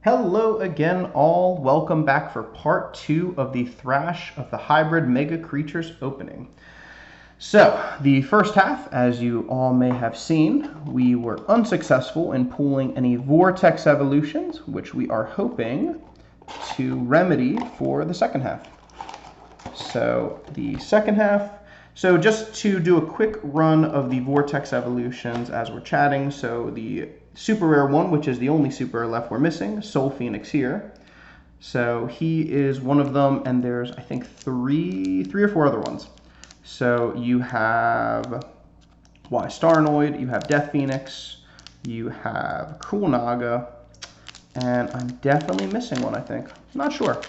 Hello again all, welcome back for part 2 of the Thrash of the Hybrid Megacreatures opening. So, the first half, as you all may have seen, we were unsuccessful in pulling any Vortex evolutions, which we are hoping to remedy for the second half. So, the second half, so just to do a quick run of the Vortex evolutions as we're chatting, so the super rare one, which is the only super rare left we're missing, Soul Phoenix here. So he is one of them, and there's, I think, three or four other ones. So you have Starnoid, you have Death Phoenix, you have Cruel Naga, and I'm definitely missing one, I think. Not sure.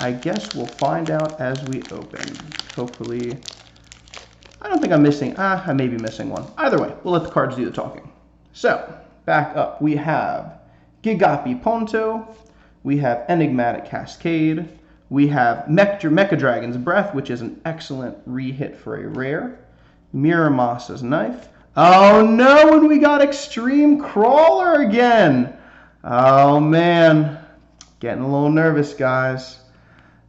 I guess we'll find out as we open. Hopefully, I don't think I'm missing, I may be missing one. Either way, we'll let the cards do the talking. So, back up, we have Gigapi Ponto, we have Enigmatic Cascade, we have Mecha Dragon's Breath, which is an excellent re-hit for a rare, Miramas's Knife. Oh no, and we got Extreme Crawler again! Oh man, getting a little nervous, guys.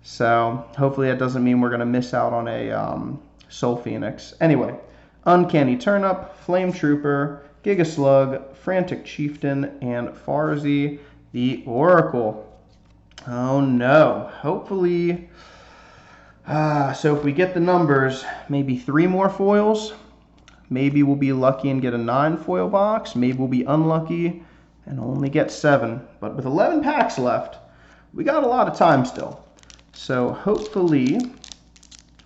So hopefully that doesn't mean we're going to miss out on a Soul Phoenix. Anyway, Uncanny Turnip, Flame Trooper, Giga Slug, Frantic Chieftain, and Farzi the Oracle. Oh no. Hopefully, so if we get the numbers, maybe 3 more foils. Maybe we'll be lucky and get a 9 foil box. Maybe we'll be unlucky and only get 7. But with 11 packs left, we got a lot of time still. So hopefully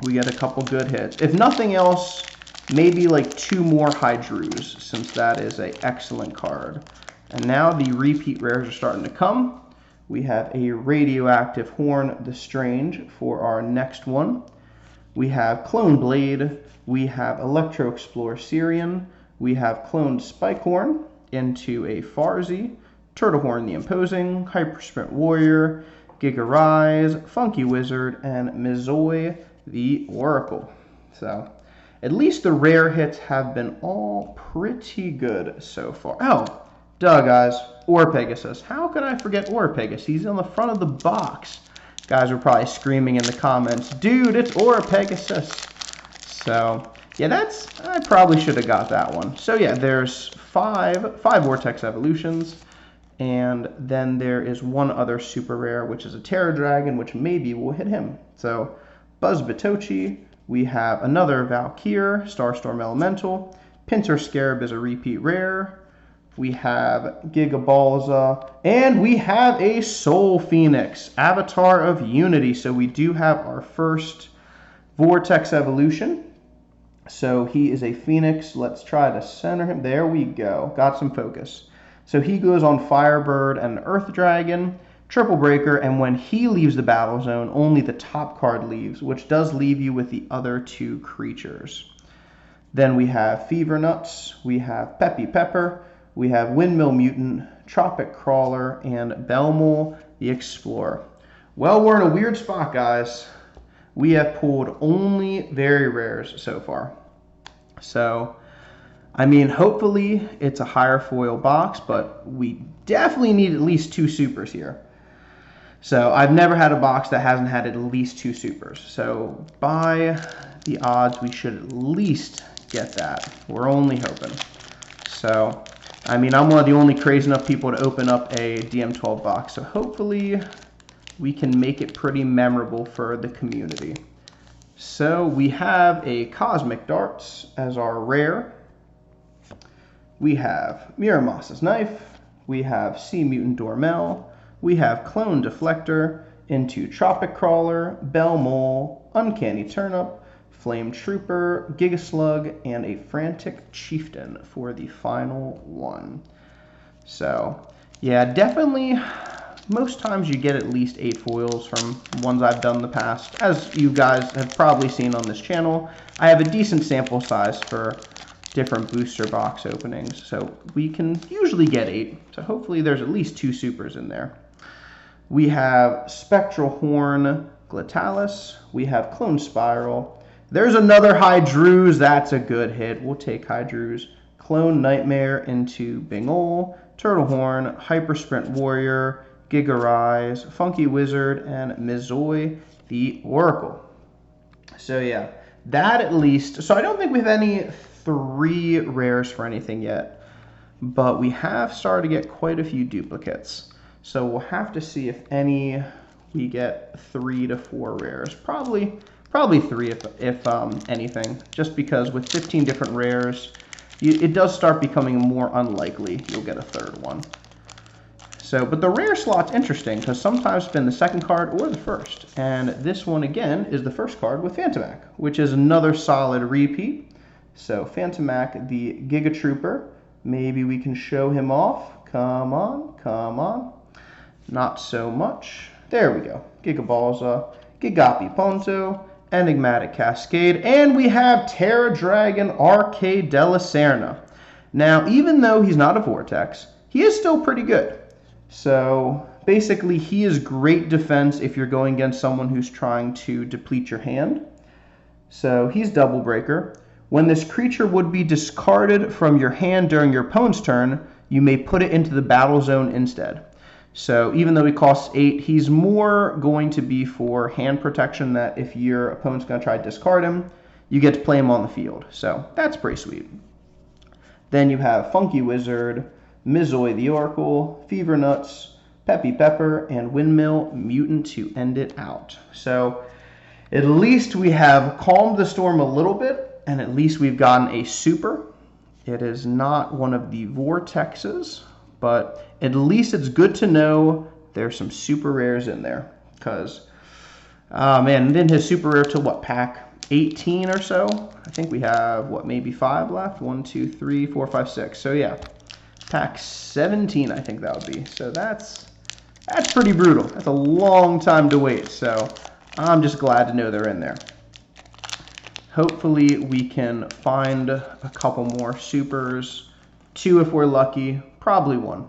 we get a couple good hits. If nothing else, maybe like 2 more Hydrus, since that is an excellent card. And now the repeat rares are starting to come. We have a Radioactive Horn the Strange for our next one. We have Clone Blade. We have Electro Explorer Syrian. We have Cloned Spikehorn into a Farzi, Turtlehorn the Imposing, Hyper Sprint Warrior, Giga Rise, Funky Wizard, and Mizoi the Oracle. So, at least the rare hits have been all pretty good so far. Oh, duh, guys. Pegasus. How could I forget Pegasus? He's on the front of the box. Guys are probably screaming in the comments, dude, it's Pegasus. So, yeah, I probably should have got that one. So, yeah, there's five Vortex evolutions. And then there is one other super rare, which is a Terror Dragon, which maybe will hit him. So, Buzz Batochi. We have another Valkyr, Starstorm Elemental. Pincer Scarab is a repeat rare. We have Gigabalza. And we have a Soul Phoenix, Avatar of Unity. So we do have our first Vortex evolution. So he is a Phoenix. Let's try to center him. There we go. Got some focus. So he goes on Firebird and Earth Dragon. Triple Breaker, and when he leaves the battle zone, only the top card leaves, which does leave you with the other 2 creatures. Then we have Fever Nuts, we have Peppy Pepper, we have Windmill Mutant, Tropic Crawler, and Belmol the Explorer. Well, we're in a weird spot, guys. We have pulled only very rares so far. So, I mean, hopefully it's a higher foil box, but we definitely need at least 2 supers here. So I've never had a box that hasn't had at least 2 supers. So by the odds, we should at least get that. We're only hoping. So, I mean, I'm one of the only crazy enough people to open up a DM12 box. So hopefully we can make it pretty memorable for the community. So we have a Cosmic Darts as our rare. We have Miramas's Knife. We have Sea Mutant Dormel. We have Clone Deflector into Tropic Crawler, Belmol, Uncanny Turnip, Flame Trooper, Giga Slug, and a Frantic Chieftain for the final one. So, yeah, definitely, most times you get at least 8 foils from ones I've done in the past. As you guys have probably seen on this channel, I have a decent sample size for different booster box openings, so we can usually get 8. So hopefully there's at least 2 supers in there. We have Spectral Horn Glitalis. We have Clone Spiral. There's another Hydrus. That's a good hit. We'll take Hydrus. Clone Nightmare into Bingol. Turtlehorn. Hyper Sprint Warrior. Gigarise, Funky Wizard, and Mizoi the Oracle. So yeah, that at least. So I don't think we have any 3 rares for anything yet, but we have started to get quite a few duplicates. So we'll have to see if any we get 3 to 4 rares. Probably 3 if anything, just because with 15 different rares, it does start becoming more unlikely you'll get a 3rd one. So, but the rare slot's interesting because sometimes it's been the 2nd card or the 1st. And this one again is the 1st card with Phantomac, which is another solid repeat. So Phantomac, the Giga Trooper, maybe we can show him off. Come on, come on. Not so much. There we go. Gigabalza, Gigapi Ponto, Enigmatic Cascade, and we have Terra Dragon Arcade Della Serna. Now, even though he's not a Vortex, he is still pretty good. So basically, he is great defense if you're going against someone who's trying to deplete your hand. So he's Double Breaker. When this creature would be discarded from your hand during your opponent's turn, you may put it into the battle zone instead. So even though he costs 8, he's more going to be for hand protection, that if your opponent's going to try to discard him, you get to play him on the field. So that's pretty sweet. Then you have Funky Wizard, Mizoi the Oracle, Fever Nuts, Peppy Pepper, and Windmill Mutant to end it out. So at least we have calmed the storm a little bit, and at least we've gotten a super. It is not one of the Vortexes, but at least it's good to know there's some super rares in there. Because, man, then his super rare till what, pack 18 or so? I think we have, what, maybe 5 left? 1, 2, 3, 4, 5, 6. So yeah, pack 17 I think that would be. So that's pretty brutal. That's a long time to wait. So I'm just glad to know they're in there. Hopefully we can find a couple more supers. 2 if we're lucky. Probably 1.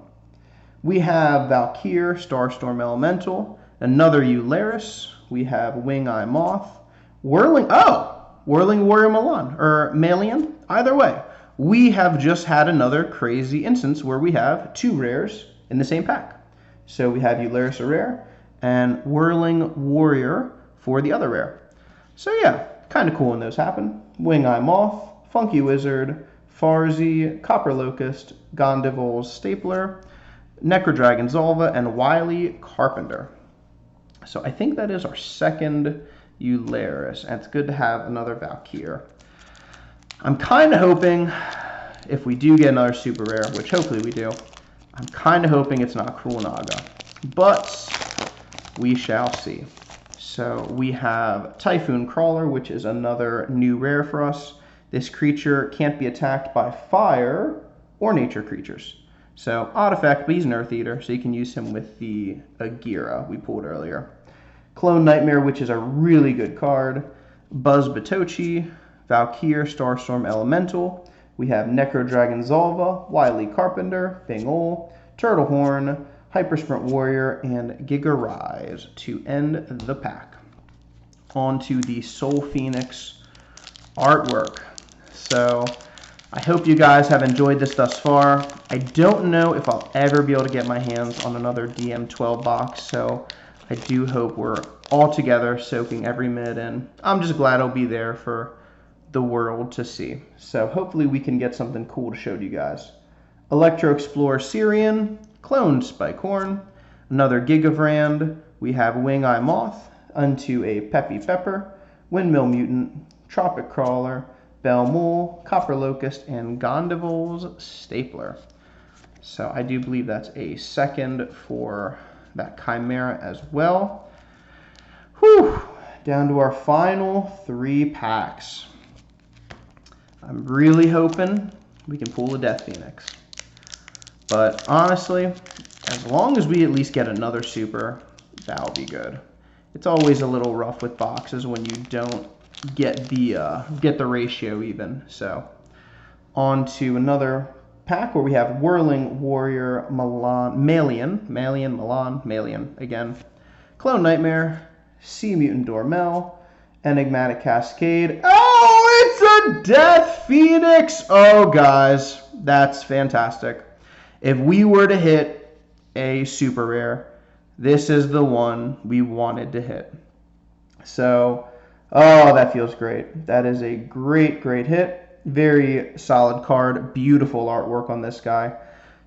We have Valkyr, Starstorm Elemental, another Eularis. We have Wing-Eye Moth, Whirling Warrior Milan, or Malian. Either way, we have just had another crazy instance where we have 2 rares in the same pack. So we have Eularis a rare, and Whirling Warrior for the other rare. So yeah, kind of cool when those happen. Wing-Eye Moth, Funky Wizard, Farzi, Copper Locust, Gondival's Stapler, Necrodragon Zolva, and Wily Carpenter. So I think that is our 2nd Eularis, and it's good to have another Valkyr. I'm kind of hoping, if we do get another super rare, which hopefully we do, I'm kind of hoping it's not Cruel Naga, but we shall see. So we have Typhoon Crawler, which is another new rare for us. This creature can't be attacked by fire or nature creatures. So odd effect, but he's an Earth Eater, so you can use him with the Agira we pulled earlier. Clone Nightmare, which is a really good card. Buzz Batochi, Valkyr, Starstorm Elemental. We have Necrodragon Zolva, Wily Carpenter, Bingol, Turtlehorn, Hypersprint Warrior, and Gigarise to end the pack. On to the Soul Phoenix artwork. So I hope you guys have enjoyed this thus far. I don't know if I'll ever be able to get my hands on another DM12 box, so I do hope we're all together soaking every minute in. I'm just glad I'll be there for the world to see. So hopefully we can get something cool to show to you guys. Electro Explorer Syrian, Cloned Spikehorn, another Gigavrand. We have Wing-Eye Moth, Unto a Peppy Pepper, Windmill Mutant, Tropic Crawler, Bell Mole, Copper Locust, and Gondival's Stapler. So I do believe that's a 2nd for that Chimera as well. Whew, down to our final 3 packs. I'm really hoping we can pull the Death Phoenix. But honestly, as long as we at least get another super, that'll be good. It's always a little rough with boxes when you don't get the ratio even. So on to another pack where we have Whirling Warrior Malian again, Clone Nightmare, Sea Mutant Dormel, Enigmatic Cascade. Oh, it's a Death Phoenix! Oh, guys, that's fantastic. If we were to hit a super rare, This is the one we wanted to hit. So, oh, that feels great. That is a great, great hit. Very solid card. Beautiful artwork on this guy.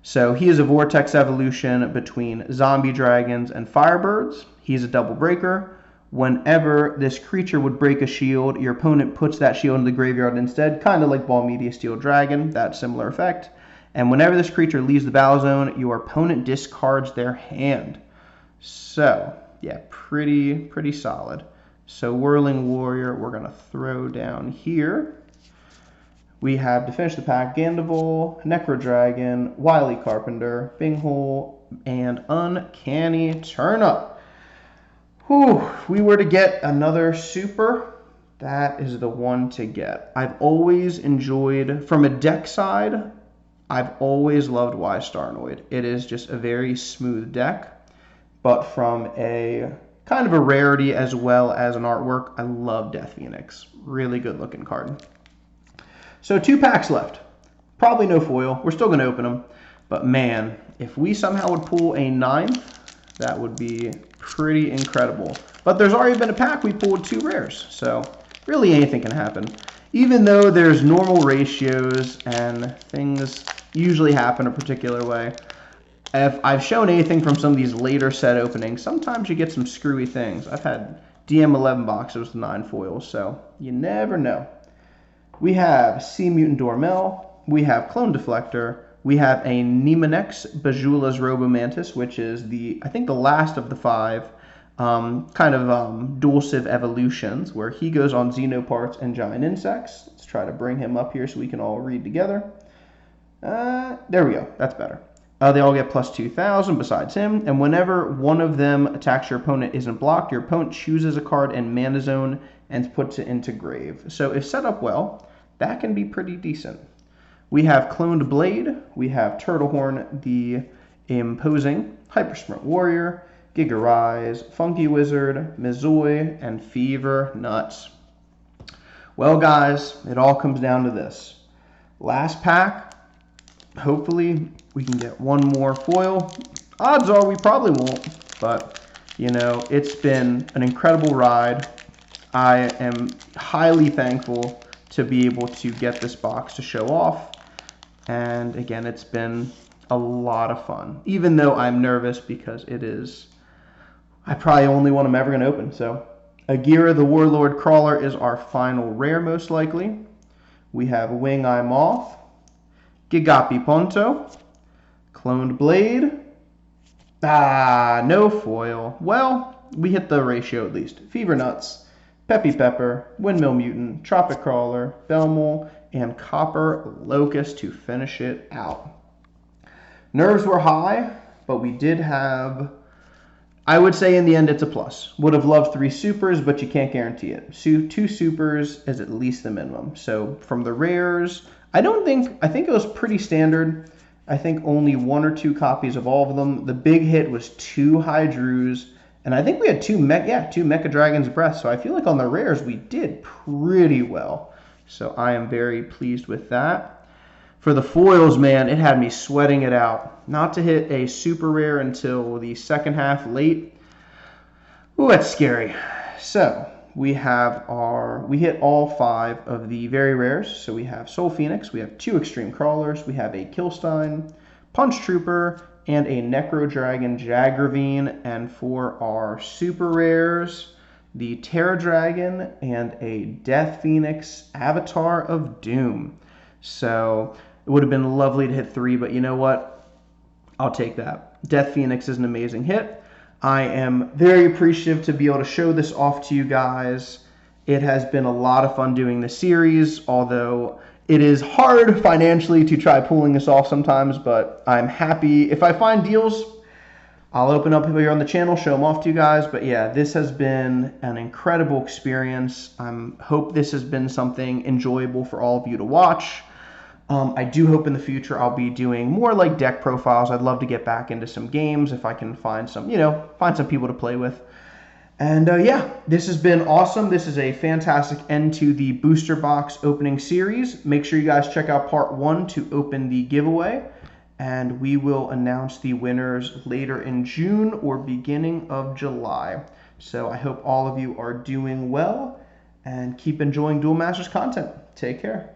So he is a Vortex evolution between zombie dragons and firebirds. He's a double breaker. Whenever this creature would break a shield, your opponent puts that shield in the graveyard instead, kind of like Ball Media Steel Dragon, that similar effect. And whenever this creature leaves the battle zone, your opponent discards their hand. So, yeah, pretty solid. So Whirling Warrior, we're going to throw down here. We have, to finish the pack, Gandival, Necro Dragon, Wily Carpenter, Binghole, and Uncanny Turnip. Whew, if we were to get another super, that is the one to get. I've always enjoyed, from a deck side, I've always loved Wise Starnoid. It is just a very smooth deck, but from a kind of a rarity as well as an artwork, I love Death Phoenix. Really good looking card. So 2 packs left. Probably no foil. We're still going to open them. But man, if we somehow would pull a 9th, that would be pretty incredible. But there's already been a pack we pulled 2 rares. So really anything can happen. Even though there's normal ratios and things usually happen a particular way, if I've shown anything from some of these later set openings, sometimes you get some screwy things. I've had DM11 boxes with 9 foils, so you never know. We have Sea Mutant Dormel, we have Clone Deflector, we have a Nemonex Bajula's Robomantis, which is I think the last of the 5 dual civ evolutions, where he goes on Xenoparts and Giant Insects. Let's try to bring him up here so we can all read together. There we go, that's better. They all get plus 2,000 besides him, and whenever one of them attacks your opponent isn't blocked, your opponent chooses a card in Mana Zone and puts it into Grave. So if set up well, that can be pretty decent. We have Cloned Blade, we have Turtlehorn, the Imposing, Hypersprint Warrior, Giga Rise, Funky Wizard, Mizoi, and Fever Nuts. Well guys, it all comes down to this. Last pack, hopefully we can get one more foil. Odds are we probably won't, but you know, it's been an incredible ride. I am highly thankful to be able to get this box to show off. And again, it's been a lot of fun, even though I'm nervous because I probably only one I'm ever going to open. So Agira the Warlord Crawler is our final rare, most likely. We have Wing Eye Moth, Gigapi Ponto, Cloned Blade. No foil. Well, we hit the ratio at least. Fever Nuts, Peppy Pepper, Windmill Mutant, Tropic Crawler, Belmol, and Copper Locust to finish it out. Nerves were high, but we did have, I would say in the end it's a plus. Would have loved 3 supers, but you can't guarantee it. So 2 supers is at least the minimum. So from the rares, I think it was pretty standard. I think only 1 or 2 copies of all of them. The big hit was 2 Hydrus, and I think we had 2 Mecha Dragon's Breath. So I feel like on the rares we did pretty well. So I am very pleased with that. For the foils, man, it had me sweating it out. Not to hit a super rare until the second half late. Ooh, that's scary. So we hit all 5 of the very rares. So we have Soul Phoenix, we have 2 Extreme Crawlers, we have a Killstein, Punch Trooper, and a Necro Dragon Jagravine. And for our super rares, the Terra Dragon and a Death Phoenix Avatar of Doom. So it would have been lovely to hit 3, but you know what? I'll take that. Death Phoenix is an amazing hit. I am very appreciative to be able to show this off to you guys. It has been a lot of fun doing this series, although it is hard financially to try pulling this off sometimes, but I'm happy. If I find deals, I'll open up here on the channel, show them off to you guys. But yeah, this has been an incredible experience. I hope this has been something enjoyable for all of you to watch. I do hope in the future I'll be doing more like deck profiles. I'd love to get back into some games if I can find some, find some people to play with. And yeah, this has been awesome. This is a fantastic end to the booster box opening series. Make sure you guys check out part 1 to open the giveaway. and we will announce the winners later in June or beginning of July. So I hope all of you are doing well and keep enjoying Duel Masters content. Take care.